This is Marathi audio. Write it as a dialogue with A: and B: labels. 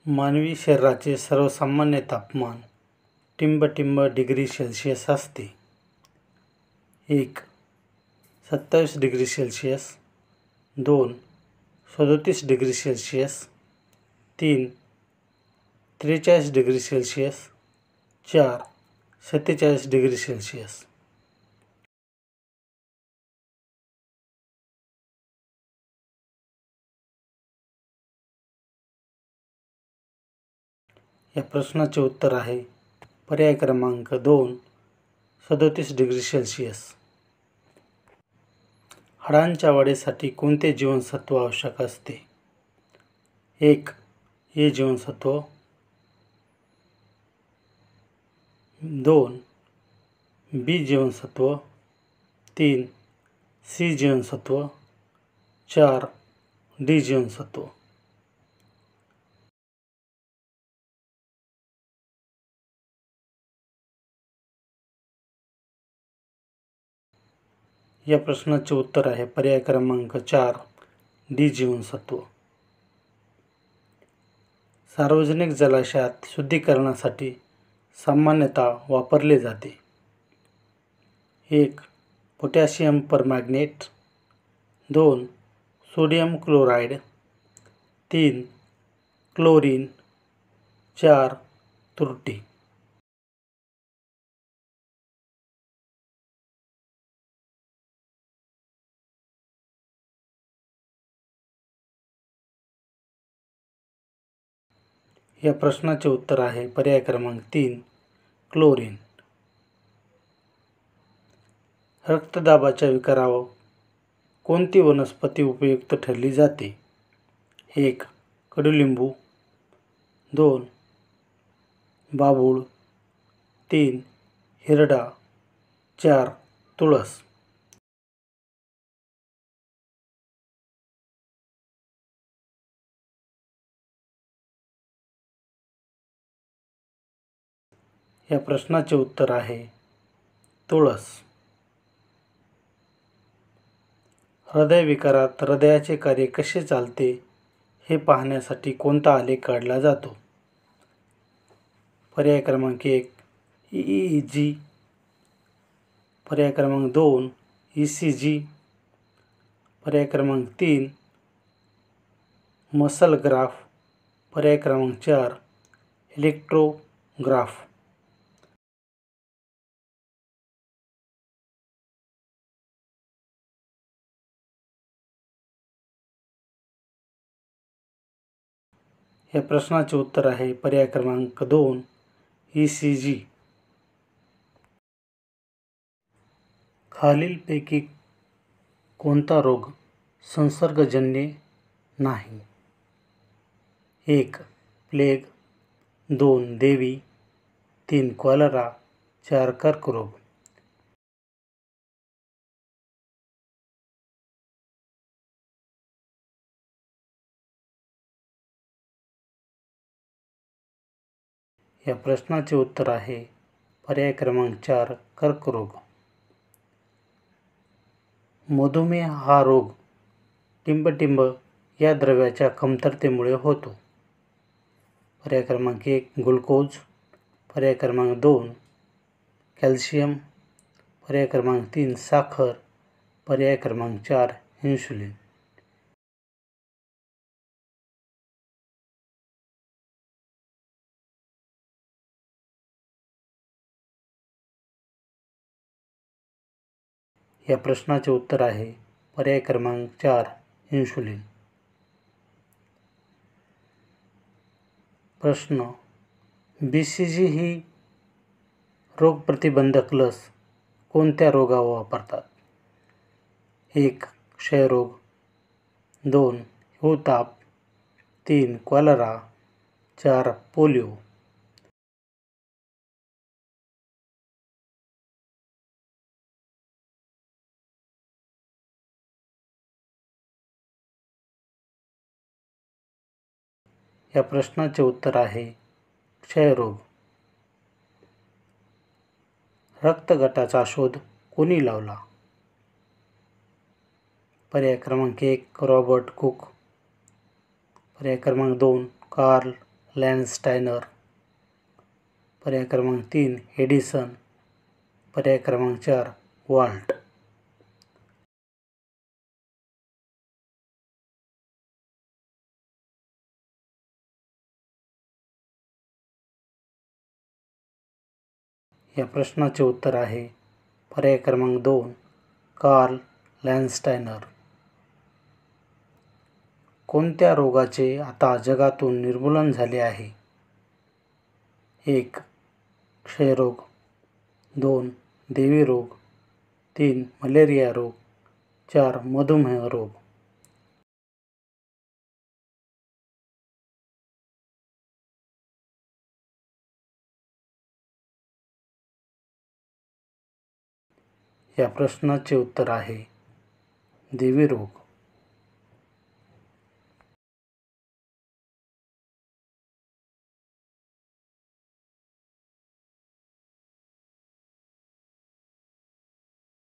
A: मानवी शरीराचे सर्वसामान्य तापमान टिंब डिग्री सेल्सिअस असते. 1. 27 degree Celsius 2. 37 degree Celsius 3. 43 degree Celsius 4. 47 degree Celsius. या प्रश्नाचे उत्तर आहे पर्याय क्रमांक 2, 37 डिग्री सेल्सिअस. हाडांच्या वाढीसाठी कोणते जीवनसत्व आवश्यक असते? 1. ए जीवनसत्व 2. बी जीवनसत्व 3. सी जीवनसत्व 4. डी जीवनसत्व. या प्रश्नाचे उत्तर आहे पर्याय क्रमांक 4, डी जीवनसत्व. सार्वजनिक जलाशयात शुद्धीकरणासाठी सामान्यतः वापरले जाते. 1. पोटॅशियम परमॅंगनेट 2. Sodium chloride 3. क्लोरीन 4. तुरटी. या प्रश्नाचे उत्तर आहे पर्याय क्रमांक 3, क्लोरीन. रक्तदाबाच्या विकारावर कोणती वनस्पती उपयुक्त ठरली जाते? 1. कडुलिंबू 2. बाभूळ 3. हिरडा 4. तुळस. या प्रश्नाचे उत्तर आहे तुळस. हृदयविकारात हृदयाचे कार्य कसे चालते हे पाहण्यासाठी कोणता आलेख काढला जातो? पर्याय क्रमांक 1, EEG. पर्याय क्रमांक 2, ECG. पर्याय क्रमांक 3, मसल ग्राफ. पर्याय क्रमांक 4, इलेक्ट्रोग्राफ. या प्रश्नाचे उत्तर आहे पर्याय क्रमांक 2, ECG. खालीलपैकी कोणता रोग संसर्गजन्य नाही? 1. प्लेग 2. देवी 3. कॉलरा 4. कर्करोग. या प्रश्नाचे उत्तर आहे पर्याय क्रमांक 4, कर्करोग. मधुमेह हा रोग टिंब या द्रव्याच्या कमतरतेमुळे होतो. पर्याय क्रमांक 1, ग्लुकोज. पर्याय क्रमांक 2, कॅल्शियम. पर्याय क्रमांक 3, साखर. पर्याय क्रमांक 4, इन्शुलिन. या प्रश्नाचे उत्तर आहे पर्याय क्रमांक 4, इन्शुलिन. प्रश्न: BCG ही रोगप्रतिबंधक लस कोणत्या रोगावर वापरतात? 1. क्षयरोग 2. हिवताप 3. कॉलरा 4. पोलिओ. या प्रश्नाचे उत्तर आहे क्षयरोग. रक्तगटाचा शोध कोणी लावला? पर्याय क्रमांक 1, रॉबर्ट कुक. पर्याय क्रमांक 2, कार्ल लँडस्टायनर. पर्याय क्रमांक 3 एडिसन. पर्याय क्रमांक 4 वॉल्ट. या प्रश्नाचे उत्तर आहे पर्याय क्रमांक 2 कार्ल लँडस्टायनर. कोणत्या रोगाचे आता जगातून निर्मूलन झाले आहे? 1 क्षयरोग, 2 देवी रोग, 3 मलेरिया रोग, 4 मधुमेह रोग. या प्रश्नाचे उत्तर आहे देवी रोग.